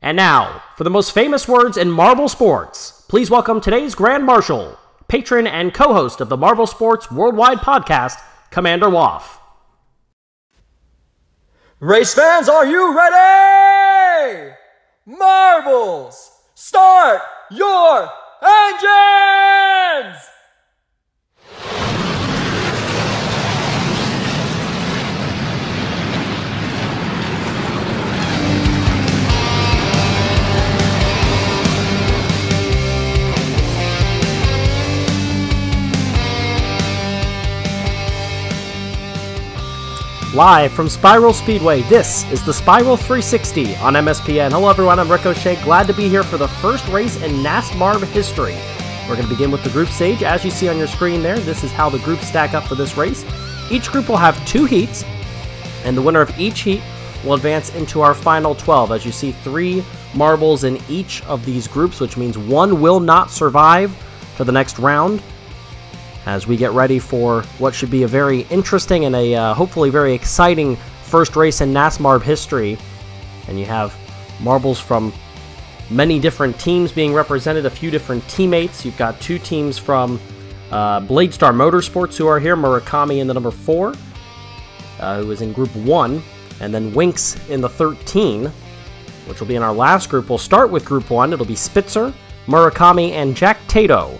And now, for the most famous words in Marble Sports, please welcome today's Grand Marshal, patron and co-host of the Marble Sports Worldwide podcast, Commander Woff. Race fans, are you ready? Marbles, start your engines! Live from Spiral Speedway, this is the Spiral 360 on MSPN. Hello everyone, I'm Ricochet, glad to be here for the first race in NASMARB history. We're going to begin with the group stage. As you see on your screen there, this is how the groups stack up for this race. Each group will have 2 heats, and the winner of each heat will advance into our final 12. As you see, 3 marbles in each of these groups, which means 1 will not survive to the next round, as we get ready for what should be a very interesting and a hopefully very exciting first race in NASMARB history. And you have marbles from many different teams being represented, a few different teammates. You've got 2 teams from Bladestar Motorsports who are here, MURAKAMI in the number 4, who is in Group 1, and then WINX in the 13, which will be in our last group. We'll start with Group 1. It'll be SPITZER, MURAKAMI, and JACKTATO.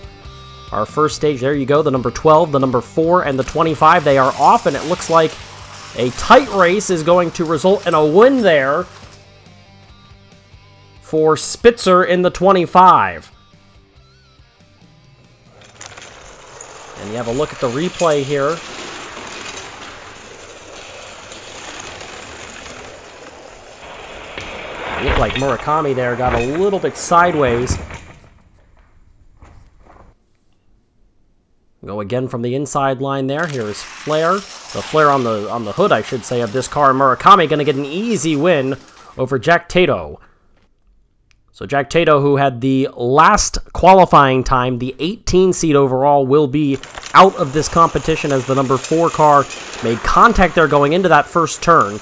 Our first stage, there you go, the number 12, the number 4, and the 25. They are off, and it looks like a tight race is going to result in a win there for Spitzer in the 25. And you have a look at the replay here. It looked like Murakami there got a little bit sideways. Go again from the inside line there. Here is Flare. The flare on the hood, I should say, of this car. Murakami going to get an easy win over JACKTATO. So JACKTATO, who had the last qualifying time, the 18 seed overall, will be out of this competition as the number 4 car made contact there going into that first turn.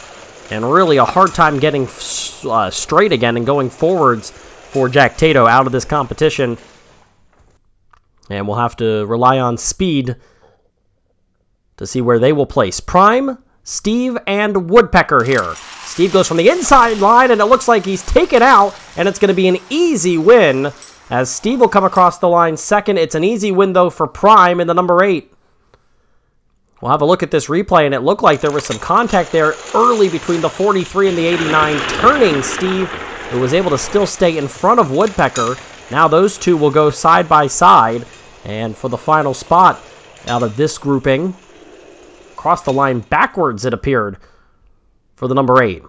And really a hard time getting straight again and going forwards for JACKTATO out of this competition. And we'll have to rely on speed to see where they will place. Prime, Steve, and Woodpecker here. Steve goes from the inside line, and it looks like he's taken out, and it's going to be an easy win, as Steve will come across the line second. It's an easy win, though, for Prime in the number 8. We'll have a look at this replay, and it looked like there was some contact there early between the 43 and the 89, turning Steve, who was able to still stay in front of Woodpecker. Now those two will go side by side. And for the final spot out of this grouping, across the line backwards it appeared for the number 8.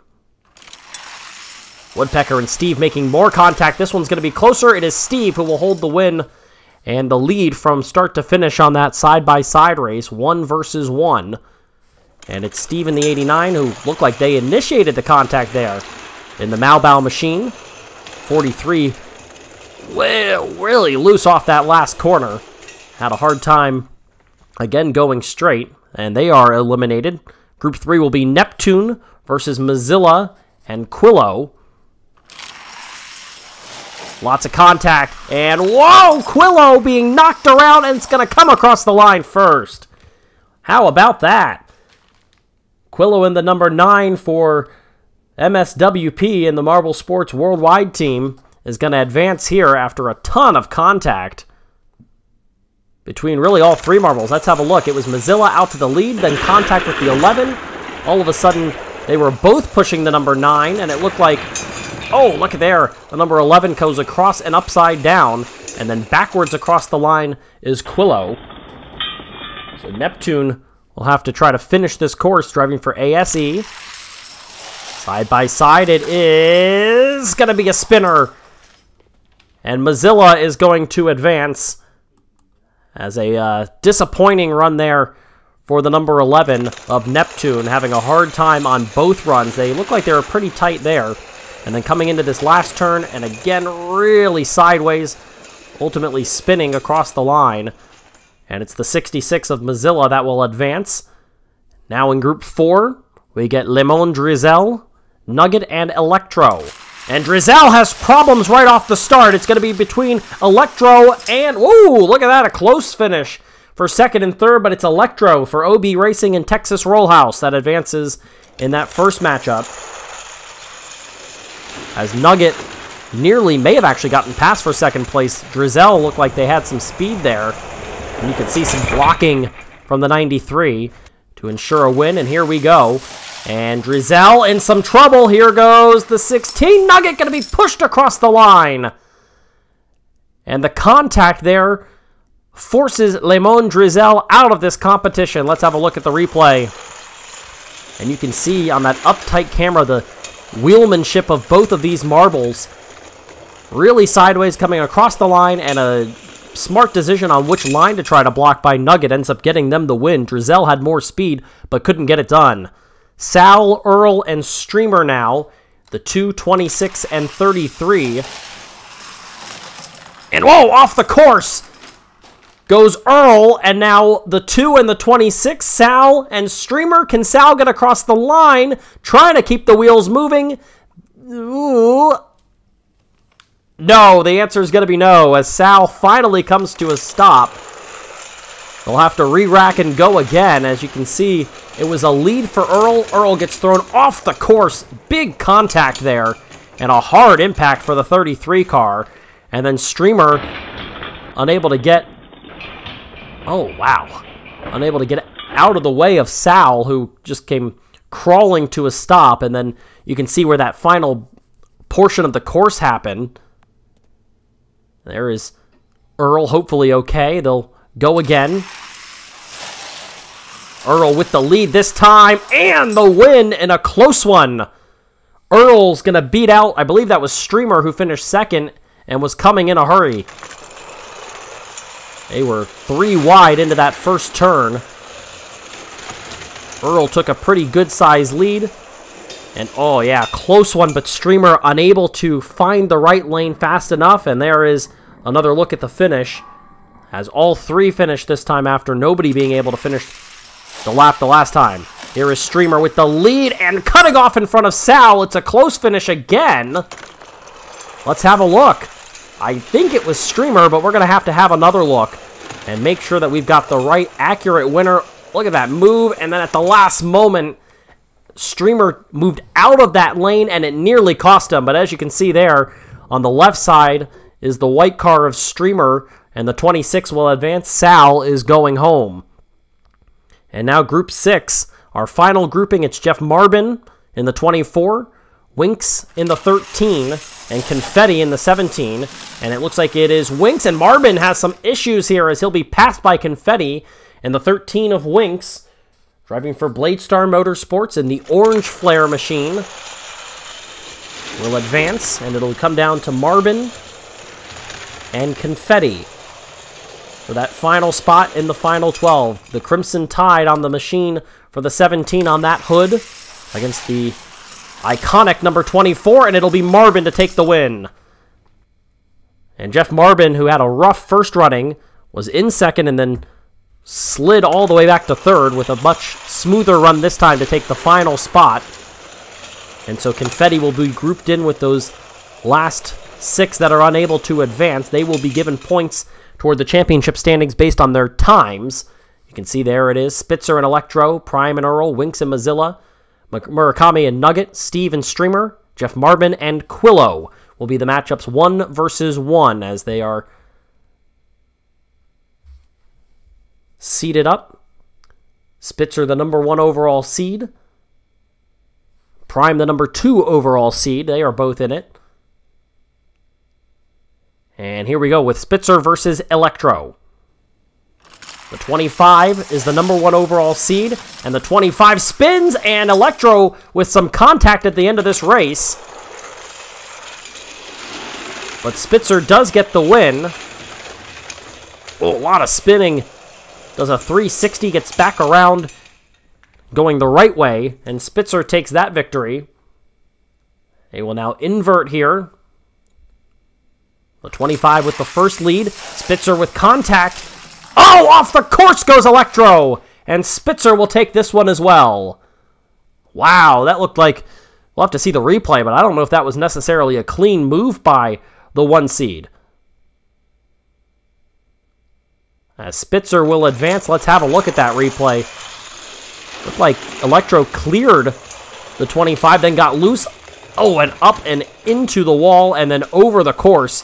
Woodpecker and Steve making more contact. This one's going to be closer. It is Steve who will hold the win and the lead from start to finish on that side-by-side race, 1 versus 1. And it's Steve in the 89 who looked like they initiated the contact there in the Malbow machine. 43 well, really loose off that last corner. Had a hard time, again, going straight, and they are eliminated. Group 3 will be Neptune versus MOZILLA and QUILO. Lots of contact, and whoa! QUILO being knocked around, and it's going to come across the line first. How about that? QUILO in the number 9 for MSWP in the Marble Sports Worldwide team is going to advance here after a ton of contact between really all 3 marbles. Let's have a look. It was MOZILLA out to the lead, then contact with the 11. All of a sudden, they were both pushing the number 9, and it looked like, oh, look at there. The number 11 goes across and upside down, and then backwards across the line is QUILO. So Neptune will have to try to finish this course driving for ASE. Side by side, it is going to be a spinner. And MOZILLA is going to advance as a disappointing run there for the number 11 of Neptune, having a hard time on both runs. They look like they were pretty tight there. And then coming into this last turn, and again, really sideways, ultimately spinning across the line. And it's the 66 of MOZILLA that will advance. Now in Group 4, we get Lemon Drizel, NUGGET, and ELECTRO. And Drizel has problems right off the start. It's going to be between Electro and... Ooh, look at that, a close finish for second and third, but it's Electro for OB Racing and Texas Rollhouse that advances in that first matchup. As Nugget nearly may have actually gotten past for second place. Drizel looked like they had some speed there. And you can see some blocking from the 93 to ensure a win, and here we go. And Drizel in some trouble. Here goes the 16. Nugget going to be pushed across the line. And the contact there forces Lemon Drizel out of this competition. Let's have a look at the replay. And you can see on that uptight camera the wheelmanship of both of these marbles. Really sideways coming across the line, and a smart decision on which line to try to block by Nugget ends up getting them the win. Drizel had more speed, but couldn't get it done. Sal, Earl, and Streamer now. The 2, 26, and 33. And whoa, off the course goes Earl, and now the 2 and the 26, Sal and Streamer. Can Sal get across the line? Trying to keep the wheels moving. Ooh. No, the answer is going to be no, as Sal finally comes to a stop. They'll have to re-rack and go again. As you can see, it was a lead for Earl. Earl gets thrown off the course. Big contact there, and a hard impact for the 33 car. And then Streamer, unable to get... Oh, wow. Unable to get out of the way of Sal, who just came crawling to a stop. And then you can see where that final portion of the course happened. There is Earl, hopefully okay. They'll go again. Earl with the lead this time, and the win in a close one. Earl's going to beat out, I believe that was Streamer who finished second and was coming in a hurry. They were 3 wide into that first turn. Earl took a pretty good-sized lead. And, oh, yeah, close one, but Streamer unable to find the right lane fast enough. And there is another look at the finish, as all 3 finished this time after nobody being able to finish the lap the last time. Here is Streamer with the lead and cutting off in front of Sal. It's a close finish again. Let's have a look. I think it was Streamer, but we're going to have another look and make sure that we've got the right, accurate winner. Look at that move, and then at the last moment, Streamer moved out of that lane, and it nearly cost him. But as you can see there, on the left side is the white car of Streamer, and the 26 will advance. Sal is going home. And now Group 6, our final grouping. It's Jeff Marbon in the 24, WINX in the 13, and Confetti in the 17. And it looks like it is WINX, and Marbon has some issues here as he'll be passed by Confetti in the 13 of WINX. Driving for Bladestar Motorsports in the orange flare machine. Will advance, and it'll come down to Marbon and Confetti for that final spot in the final 12. The Crimson Tide on the machine for the 17 on that hood against the iconic number 24, and it'll be Marbon to take the win. And Jeff Marbon, who had a rough first running, was in second and then slid all the way back to third with a much smoother run this time to take the final spot. And so Confetti will be grouped in with those last 6 that are unable to advance. They will be given points toward the championship standings based on their times. You can see there it is. Spitzer and Electro, Prime and Earl, WINX and Mozilla, Murakami and Nugget, Steve and Streamer, Jeff Marbon and QUILO will be the matchups 1 versus 1 as they are seeded up. Spitzer, the number 1 overall seed. Prime, the number 2 overall seed. They are both in it. And here we go with Spitzer versus Electro. The 25 is the number 1 overall seed, and the 25 spins, and Electro with some contact at the end of this race. But Spitzer does get the win. Oh, a lot of spinning. Does a 360, gets back around, going the right way, and Spitzer takes that victory. They will now invert here. The 25 with the first lead. Spitzer with contact. Oh, off the course goes Electro! And Spitzer will take this one as well. Wow, that looked like We'll have to see the replay, but I don't know if that was necessarily a clean move by the 1 seed. As Spitzer will advance, let's have a look at that replay. Looked like Electro cleared the 25, then got loose. Oh, and up and into the wall, and then over the course.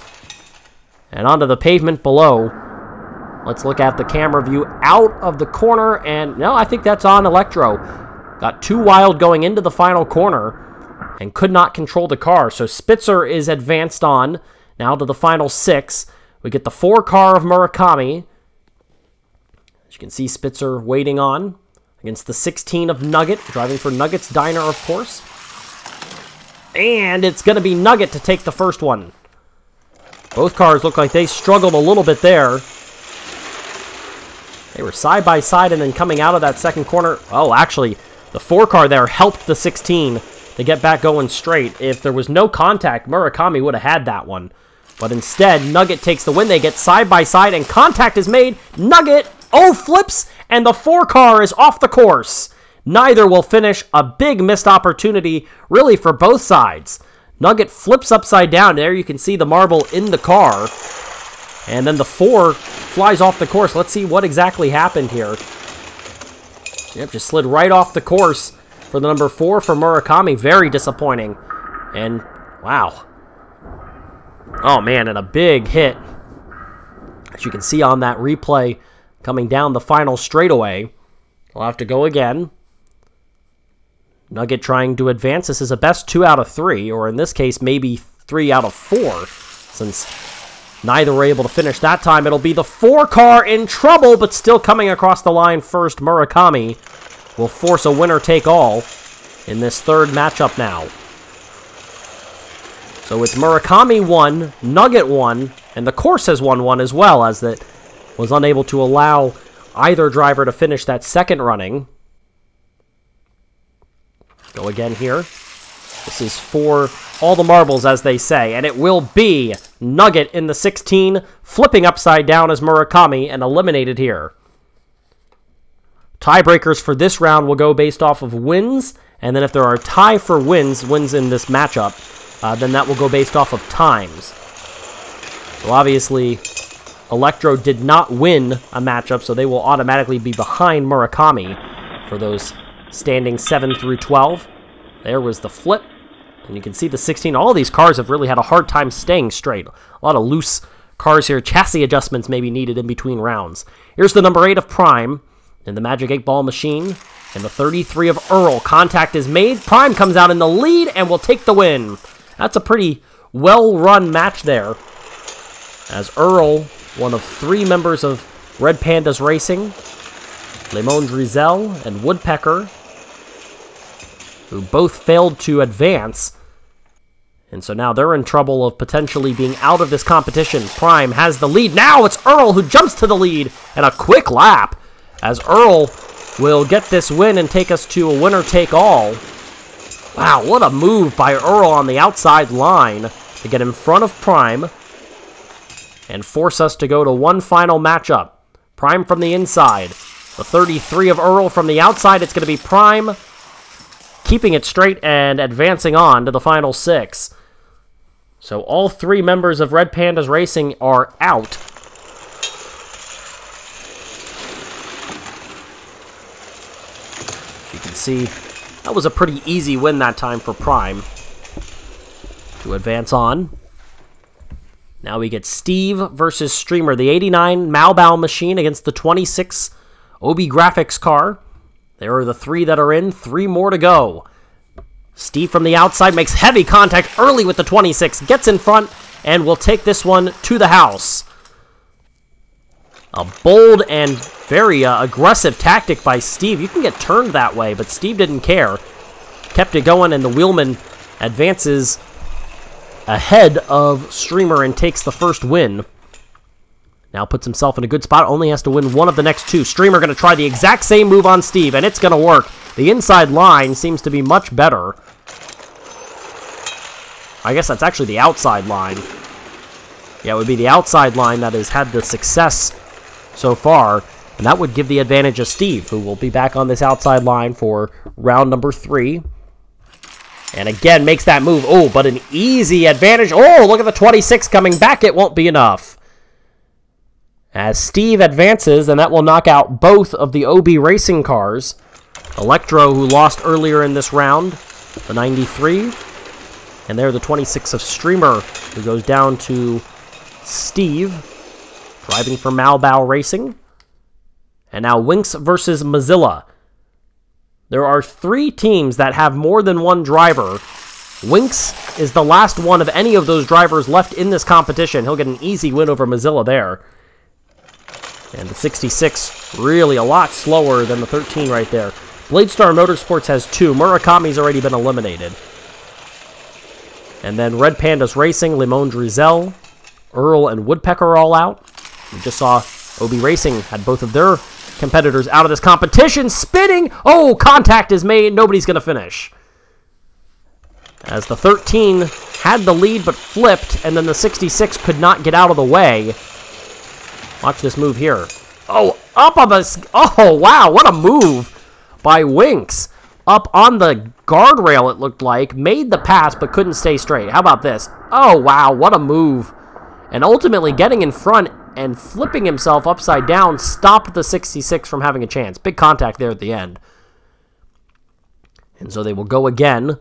And onto the pavement below. Let's look at the camera view out of the corner, and no, I think that's on Electro. Got too wild going into the final corner, and could not control the car. So Spitzer is advanced on, now to the final 6. We get the 4 car of Murakami. As you can see, Spitzer waiting on against the 16 of Nugget, driving for Nugget's Diner, of course. And it's going to be Nugget to take the first one. Both cars look like they struggled a little bit there. They were side by side, and then coming out of that second corner. Oh, actually, the 4 car there helped the 16 to get back going straight. If there was no contact, Murakami would have had that one. But instead, Nugget takes the win. They get side by side, and contact is made. Nugget, flips, and the 4 car is off the course. Neither will finish. A big missed opportunity, really, for both sides. Nugget flips upside down. There you can see the marble in the car. And then the 4 flies off the course. Let's see what exactly happened here. Yep, just slid right off the course for the number 4 for Murakami. Very disappointing. And, wow. Oh, man, and a big hit. As you can see on that replay coming down the final straightaway. We'll have to go again. Nugget trying to advance. This is a best 2 out of 3, or in this case, maybe 3 out of 4, since neither were able to finish that time. It'll be the 4 car in trouble, but still coming across the line first. Murakami will force a winner-take-all in this third matchup now. So it's Murakami 1, Nugget 1, and the course has won 1 as well, as that was unable to allow either driver to finish that second running. Go again here. This is for all the marbles, as they say, and it will be Nugget in the 16, flipping upside down as Murakami, and eliminated here. Tiebreakers for this round will go based off of wins, and then if there are tie for wins in this matchup, then that will go based off of times. So obviously, Electro did not win a matchup, so they will automatically be behind Murakami for those standing 7 through 12. There was the flip. And you can see the 16. All of these cars have really had a hard time staying straight. A lot of loose cars here. Chassis adjustments may be needed in between rounds. Here's the number 8 of Prime in the Magic 8-Ball machine. And the 33 of Earl. Contact is made. Prime comes out in the lead and will take the win. That's a pretty well-run match there. As Earl, one of 3 members of Red Pandas Racing, Lemon Drizel and Woodpecker, who both failed to advance. And so now they're in trouble of potentially being out of this competition. Prime has the lead. Now it's Earl who jumps to the lead, and a quick lap as Earl will get this win and take us to a winner-take-all. Wow, what a move by Earl on the outside line to get in front of Prime and force us to go to one final matchup. Prime from the inside. The 33 of Earl from the outside. It's going to be Prime keeping it straight and advancing on to the final 6. So all 3 members of Red Pandas Racing are out. As you can see, that was a pretty easy win that time for Prime to advance on. Now we get Steve versus Streamer. The 89 Malbow machine against the 26 Obi Graphics car. There are the 3 that are in. 3 more to go. Steve from the outside makes heavy contact early with the 26. Gets in front and will take this one to the house. A bold and very aggressive tactic by Steve. You can get turned that way, but Steve didn't care. Kept it going, and the wheelman advances ahead of Streamer and takes the first win. Now puts himself in a good spot. Only has to win one of the next 2. Streamer going to try the exact same move on Steve, and it's going to work. The inside line seems to be much better. I guess that's actually the outside line. Yeah, it would be the outside line that has had the success so far, and that would give the advantage of Steve, who will be back on this outside line for round number 3. And again, makes that move. Oh, but an easy advantage. Oh, look at the 26 coming back. It won't be enough. As Steve advances, and that will knock out both of the OB Racing cars. Electro, who lost earlier in this round, the 93. And there, the 26 of Streamer, who goes down to Steve, driving for Malbow Racing. And now WINX versus MOZILLA. There are 3 teams that have more than one driver. WINX is the last one of any of those drivers left in this competition. He'll get an easy win over MOZILLA there. And the 66, really a lot slower than the 13 right there. Bladestar Motorsports has 2. Murakami's already been eliminated. And then Red Pandas Racing, Limon Drizel, EARL, and Woodpecker are all out. We just saw OB Racing had both of their competitors out of this competition. Spinning! Oh, contact is made. Nobody's going to finish. As the 13 had the lead but flipped, and then the 66 could not get out of the way. Watch this move here. Oh, up on the... Oh, wow, what a move by WINX. Up on the guardrail, it looked like. Made the pass, but couldn't stay straight. How about this? Oh, wow, what a move. And ultimately getting in front and flipping himself upside down stopped the 66 from having a chance. Big contact there at the end. And so they will go again.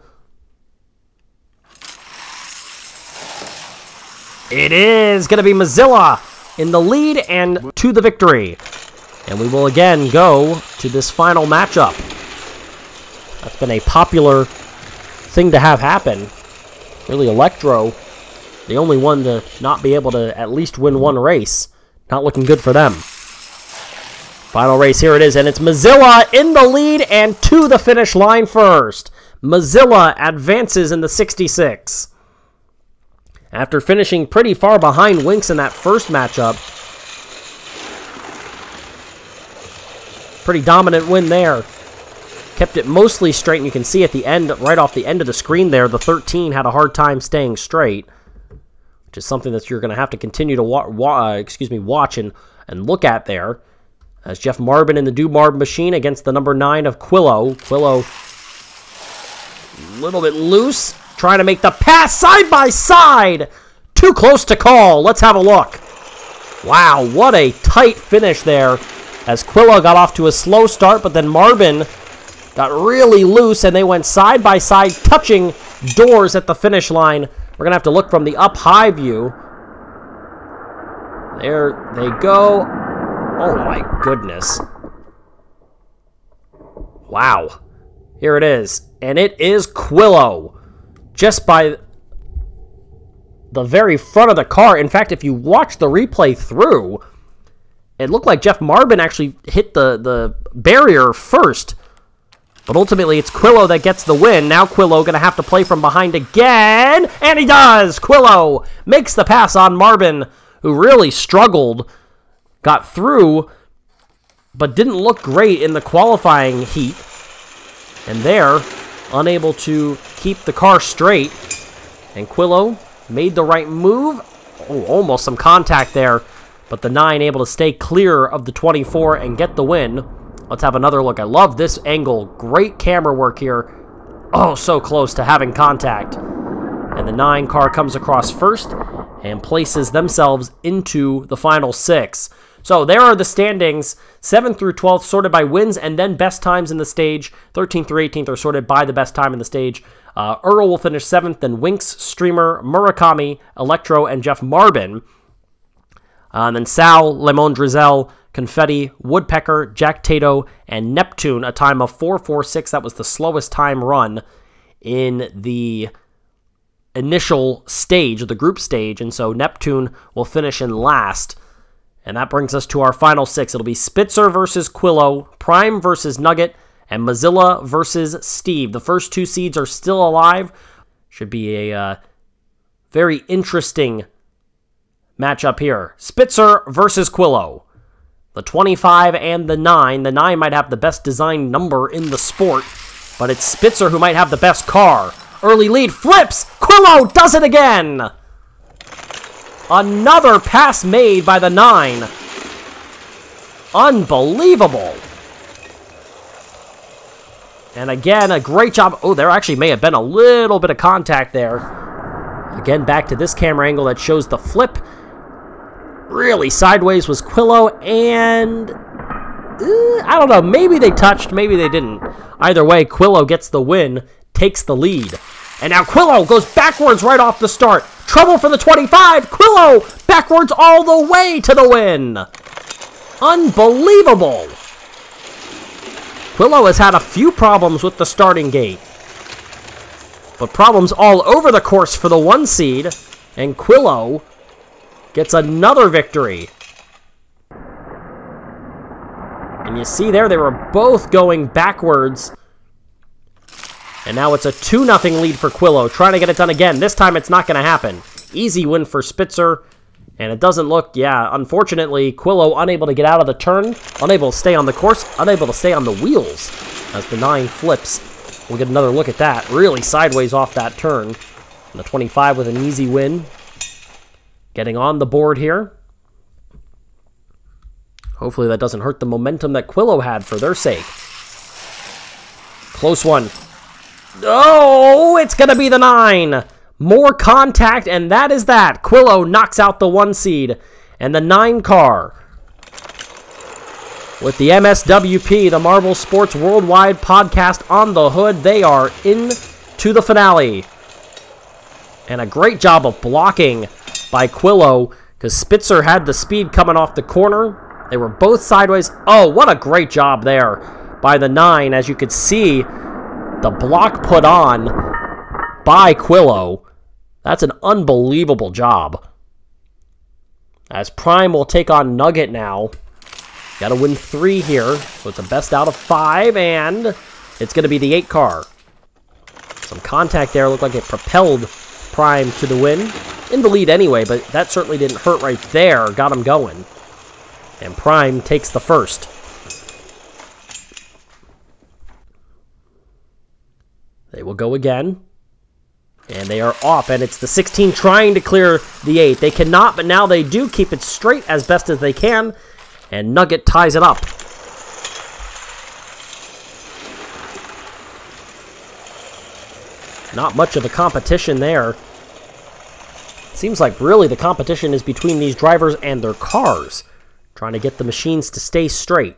It is going to be MOZILLA in the lead and to the victory. And we will again go to this final matchup. That's been a popular thing to have happen. Really, Electro, the only one to not be able to at least win one race. Not looking good for them. Final race, here it is, and it's MOZILLA in the lead and to the finish line first. MOZILLA advances in the 66. After finishing pretty far behind WINX in that first matchup. Pretty dominant win there. Kept it mostly straight, and you can see at the end, right off the end of the screen there, the 13 had a hard time staying straight. Which is something that you're going to have to continue to watch and look at there. As Jeff Marbon in the MARB machine against the number 9 of QUILO. QUILO a little bit loose. Trying to make the pass side by side. Too close to call. Let's have a look. Wow, what a tight finish there. As QUILO got off to a slow start, but then Marbon got really loose, and they went side by side, touching doors at the finish line. We're going to have to look from the up-high view. There they go. Oh, my goodness. Wow. Here it is. And it is QUILO. Just by the very front of the car. In fact, if you watch the replay through, it looked like Jeff Marbon actually hit the barrier first. But ultimately, it's QUILO that gets the win. Now QUILO going to have to play from behind again. And he does! QUILO makes the pass on Marbon, who really struggled. Got through, but didn't look great in the qualifying heat. And there, unable to keep the car straight. And QUILO made the right move. Oh, almost some contact there. But the 9 able to stay clear of the 24 and get the win. Let's have another look. I love this angle. Great camera work here. Oh, so close to having contact. And the 9 car comes across first and places themselves into the final 6. So there are the standings. 7th through 12th sorted by wins and then best times in the stage. 13th through 18th are sorted by the best time in the stage. EARL will finish 7th, then WINX, Streamer, Murakami, Electro, and Jeff Marbon. And then Sal, Limon Drizel, Confetti, Woodpecker, JACKTATO, and Neptune, a time of 4:46. That was the slowest time run in the initial stage, the group stage, and so Neptune will finish in last. And that brings us to our final 6. It'll be SPITZER versus QUILO, Prime versus Nugget, and MOZILLA versus Steve. The first 2 seeds are still alive. Should be a very interesting matchup here. SPITZER versus QUILO. The 25 and the 9. The 9 might have the best designed number in the sport, but it's SPITZER who might have the best car. Early lead, flips! QUILO does it again! Another pass made by the 9. Unbelievable. And again, a great job. Oh, there actually may have been a little bit of contact there. Again, back to this camera angle that shows the flip. Really sideways was QUILO, and I don't know, maybe they touched, maybe they didn't. Either way, QUILO gets the win, takes the lead. And now QUILO goes backwards right off the start. Trouble for the 25. QUILO backwards all the way to the win. Unbelievable. QUILO has had a few problems with the starting gate, but problems all over the course for the 1 seed. And QUILO gets another victory. And you see there, they were both going backwards. And now it's a 2-0 lead for QUILO, trying to get it done again. This time it's not going to happen. Easy win for SPITZER. And it doesn't look, yeah, unfortunately, QUILO unable to get out of the turn, unable to stay on the course, unable to stay on the wheels as the 9 flips. We'll get another look at that. Really sideways off that turn. And the 25 with an easy win. Getting on the board here. Hopefully that doesn't hurt the momentum that QUILO had for their sake. Close one. Oh, it's going to be the 9. More contact, and that is that. QUILO knocks out the 1 seed. And the 9 car, with the MSWP, the Marble Sports Worldwide Podcast on the hood, they are into the finale. And a great job of blocking by QUILO, because SPITZER had the speed coming off the corner. They were both sideways. Oh, what a great job there by the 9. As you could see, the block put on by QUILO. That's an unbelievable job. As Prime will take on Nugget now. Got to win 3 here. So it's a best out of 5, and it's going to be the 8 car. Some contact there. Looked like it propelled Prime to the win. In the lead anyway, but that certainly didn't hurt right there. Got him going. And Prime takes the first. They will go again. And they are off, and it's the 16 trying to clear the 8. They cannot, but now they do keep it straight as best as they can. And Nugget ties it up. Not much of a competition there. Seems like really the competition is between these drivers and their cars. Trying to get the machines to stay straight.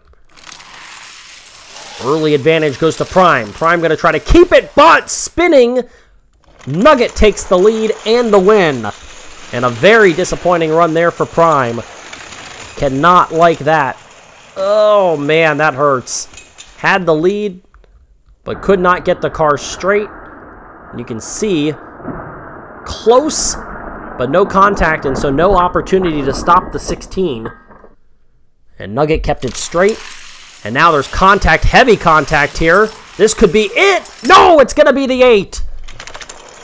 Early advantage goes to Prime. Prime going to try to keep it, but spinning. Nugget takes the lead and the win. And a very disappointing run there for Prime. Cannot like that. Oh, man, that hurts. Had the lead, but could not get the car straight. And you can see, close, but no contact, and so no opportunity to stop the 16. And Nugget kept it straight. And now there's contact, heavy contact here. This could be it. No, it's going to be the 8.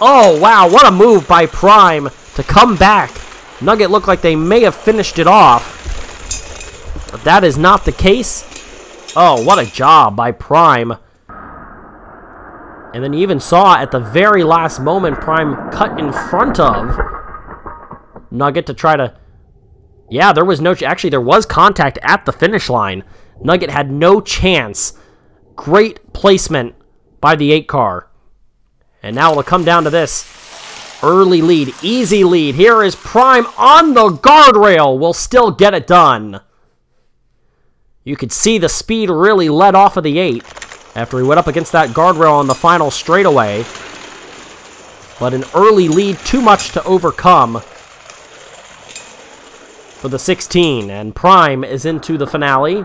Oh, wow, what a move by Prime to come back. Nugget looked like they may have finished it off, but that is not the case. Oh, what a job by Prime. And then you even saw at the very last moment, Prime cut in front of Nugget to try to... Yeah, there was no... Actually, there was contact at the finish line. Nugget had no chance. Great placement by the 8 car. And now it'll come down to this. Early lead, easy lead. Here is Prime on the guardrail. Will still get it done. You could see the speed really let off of the 8 after he went up against that guardrail on the final straightaway. But an early lead, too much to overcome for the 16. And Prime is into the finale.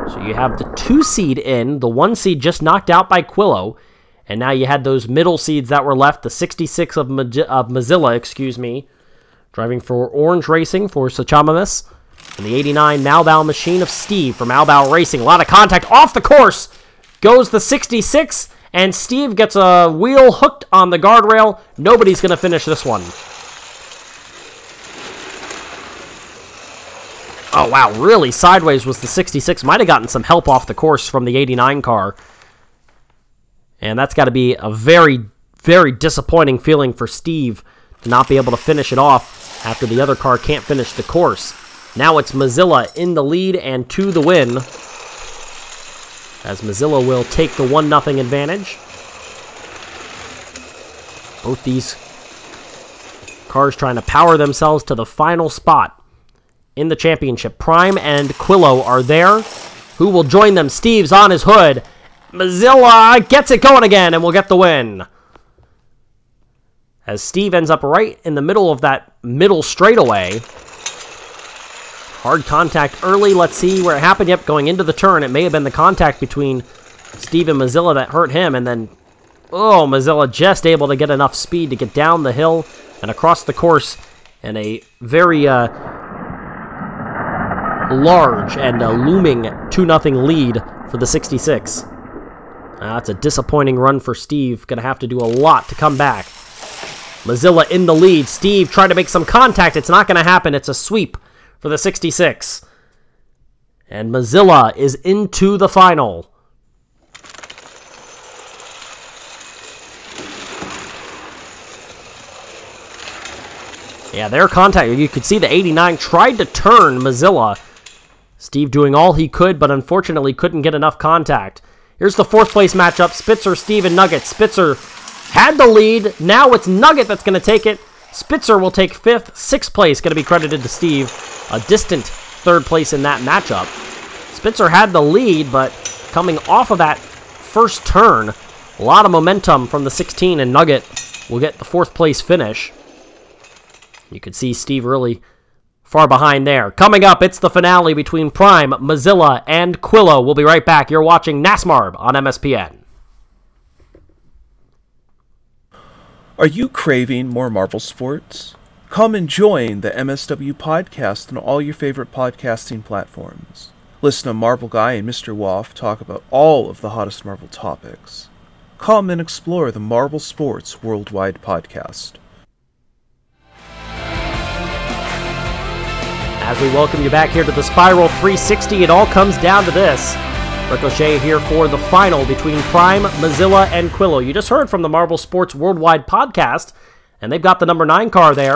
So you have the 2 seed in, the 1 seed just knocked out by QUILO, and now you had those middle seeds that were left, the 66 of MOZILLA, excuse me, driving for Orange Racing for Sachamamis, and the 89 Malbow Machine of Steve from Malbow Racing. A lot of contact off the course, goes the 66, and Steve gets a wheel hooked on the guardrail. Nobody's going to finish this one. Oh, wow, really sideways was the 66. Might have gotten some help off the course from the 89 car. And that's got to be a very, very disappointing feeling for Steve to not be able to finish it off after the other car can't finish the course. Now it's MOZILLA in the lead and to the win. as Mozilla will take the 1-0 advantage. Both these cars trying to power themselves to the final spot in the championship. Prime and QUILO are there. Who will join them? Steve's on his hood. Mozilla gets it going again and will get the win. As Steve ends up right in the middle of that middle straightaway. Hard contact early. Let's see where it happened. Yep, going into the turn. It may have been the contact between Steve and Mozilla that hurt him. And then, oh, Mozilla just able to get enough speed to get down the hill and across the course in a very large and looming 2-0 lead for the 66. That's a disappointing run for Steve. Going to have to do a lot to come back. Mozilla in the lead. Steve trying to make some contact. It's not going to happen. It's a sweep for the 66. And Mozilla is into the final. Yeah, their contact. You could see the 89 tried to turn Mozilla. Steve doing all he could, but unfortunately couldn't get enough contact. Here's the 4th place matchup. Spitzer, Steve, and Nugget. Spitzer had the lead. Now it's Nugget that's going to take it. Spitzer will take 5th. 6th place going to be credited to Steve. A distant 3rd place in that matchup. Spitzer had the lead, but coming off of that first turn, a lot of momentum from the 16, and Nugget will get the 4th place finish. You can see Steve really far behind there. Coming up, it's the finale between Prime, Mozilla, and QUILO. We'll be right back. You're watching NASMARB on MSPN. Are you craving more Marvel sports? Come and join the MSW podcast on all your favorite podcasting platforms. Listen to Marvel Guy and Mr. Woff talk about all of the hottest Marvel topics. Come and explore the Marvel Sports Worldwide podcast. As we welcome you back here to the Spiral 360, it all comes down to this. Ricochet here for the final between Prime, Mozilla, and QUILO. You just heard from the Marvel Sports Worldwide podcast, and they've got the number 9 car there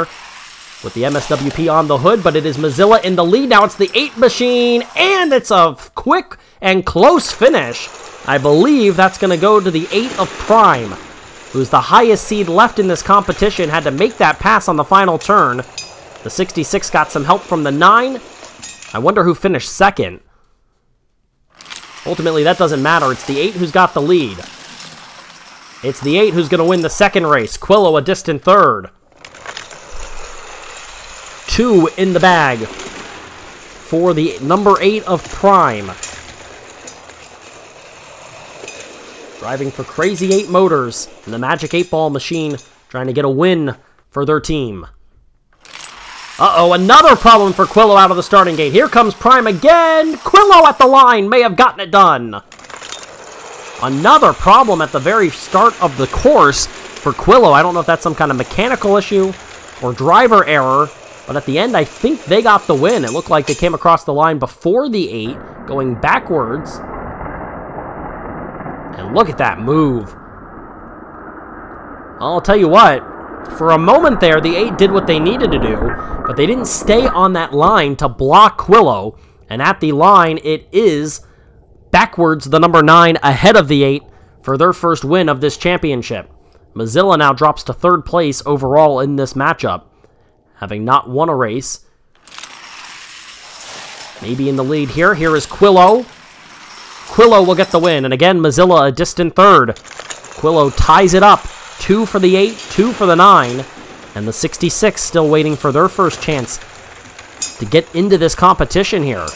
with the MSWP on the hood, but it is Mozilla in the lead. Now it's the 8 machine, and it's a quick and close finish. I believe that's going to go to the 8 of Prime, who's the highest seed left in this competition, had to make that pass on the final turn. The 66 got some help from the 9. I wonder who finished second. Ultimately, that doesn't matter. It's the 8 who's got the lead. It's the 8 who's going to win the second race. QUILO a distant 3rd. 2 in the bag for the number 8 of Prime. Driving for Crazy 8 Motors and the Magic 8-Ball machine, trying to get a win for their team. Uh-oh, another problem for QUILO out of the starting gate. Here comes Prime again. QUILO at the line may have gotten it done. Another problem at the very start of the course for QUILO. I don't know if that's some kind of mechanical issue or driver error, but at the end, I think they got the win. It looked like they came across the line before the 8, going backwards. And look at that move. I'll tell you what. For a moment there, the 8 did what they needed to do, but they didn't stay on that line to block QUILO. And at the line, it is backwards the number 9 ahead of the 8 for their first win of this championship. Mozilla now drops to 3rd place overall in this matchup, having not won a race. Maybe in the lead here. Here is QUILO. QUILO will get the win, and again, Mozilla a distant 3rd. QUILO ties it up. 2 for the 8, 2 for the 9, and the 66 still waiting for their first chance to get into this competition here.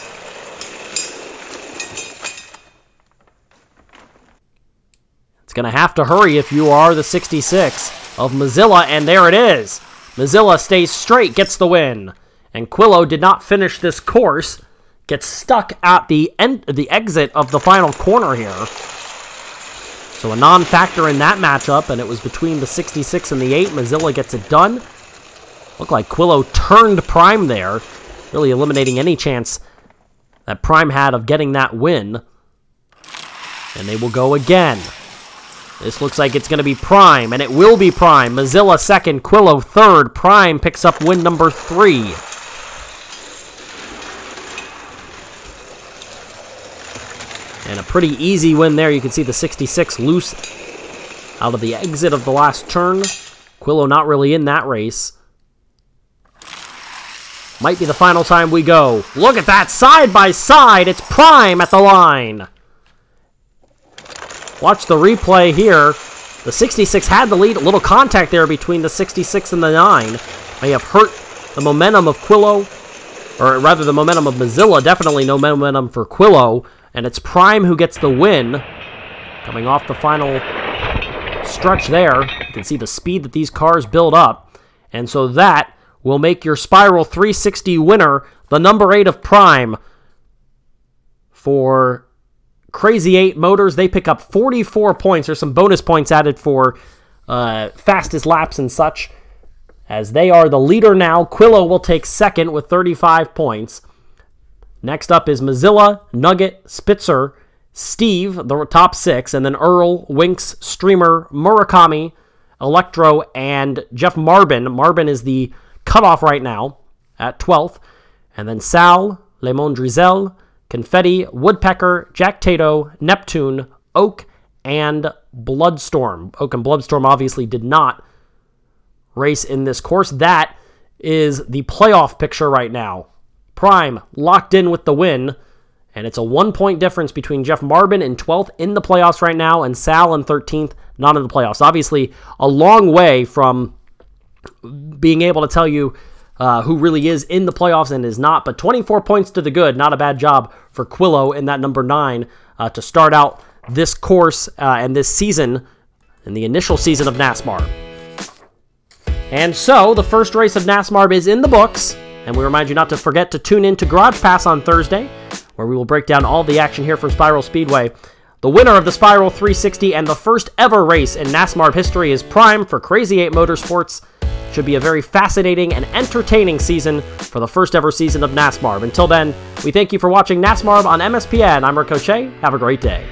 It's going to have to hurry if you are the 66 of Mozilla, and there it is. Mozilla stays straight, gets the win, and QUILO did not finish this course, gets stuck at the exit of the final corner here. So a non-factor in that matchup, and it was between the 66 and the 8. Mozilla gets it done. Looked like QUILO turned Prime there, really eliminating any chance that Prime had of getting that win. And they will go again. This looks like it's going to be Prime, and it will be Prime. Mozilla 2nd, QUILO 3rd. Prime picks up win number 3. And a pretty easy win there. You can see the 66 loose out of the exit of the last turn. QUILO not really in that race. Might be the final time we go. Look at that, side by side. It's Prime at the line. Watch the replay here. The 66 had the lead. A little contact there between the 66 and the 9. May have hurt the momentum of QUILO. Or rather, the momentum of Mozilla. Definitely no momentum for QUILO. And it's Prime who gets the win. Coming off the final stretch there. You can see the speed that these cars build up. And so that will make your Spiral 360 winner the number 8 of Prime. For Crazy 8 Motors, they pick up 44 points. There's some bonus points added for fastest laps and such. As they are the leader now, QUILO will take second with 35 points. Next up is Mozilla, Nugget, Spitzer, Steve, the top 6, and then EARL, WINX, Streamer, Murakami, Electro, and Jeff Marbon. Marbon is the cutoff right now at 12th. And then Sal, Lemon Drizel, Confetti, Woodpecker, JACKTATO, Neptune, Oak, and Bloodstorm. Oak and Bloodstorm obviously did not race in this course. That is the playoff picture right now. Prime locked in with the win, and it's a 1-point difference between Jeff Marbon in 12th in the playoffs right now and Sal in 13th, not in the playoffs. Obviously, a long way from being able to tell you who really is in the playoffs and is not, but 24 points to the good. Not a bad job for QUILO in that number 9 to start out this course and this season, in the initial season of NASMARB. And so, the first race of NASMARB is in the books, and we remind you not to forget to tune in to Garage Pass on Thursday, where we will break down all the action here from Spiral Speedway. The winner of the Spiral 360 and the first ever race in NASMARB history is Prime for Crazy 8 Motorsports. Should be a very fascinating and entertaining season for the first ever season of NASMARB. Until then, we thank you for watching NASMARB on MSPN. I'm Ricochet. Have a great day.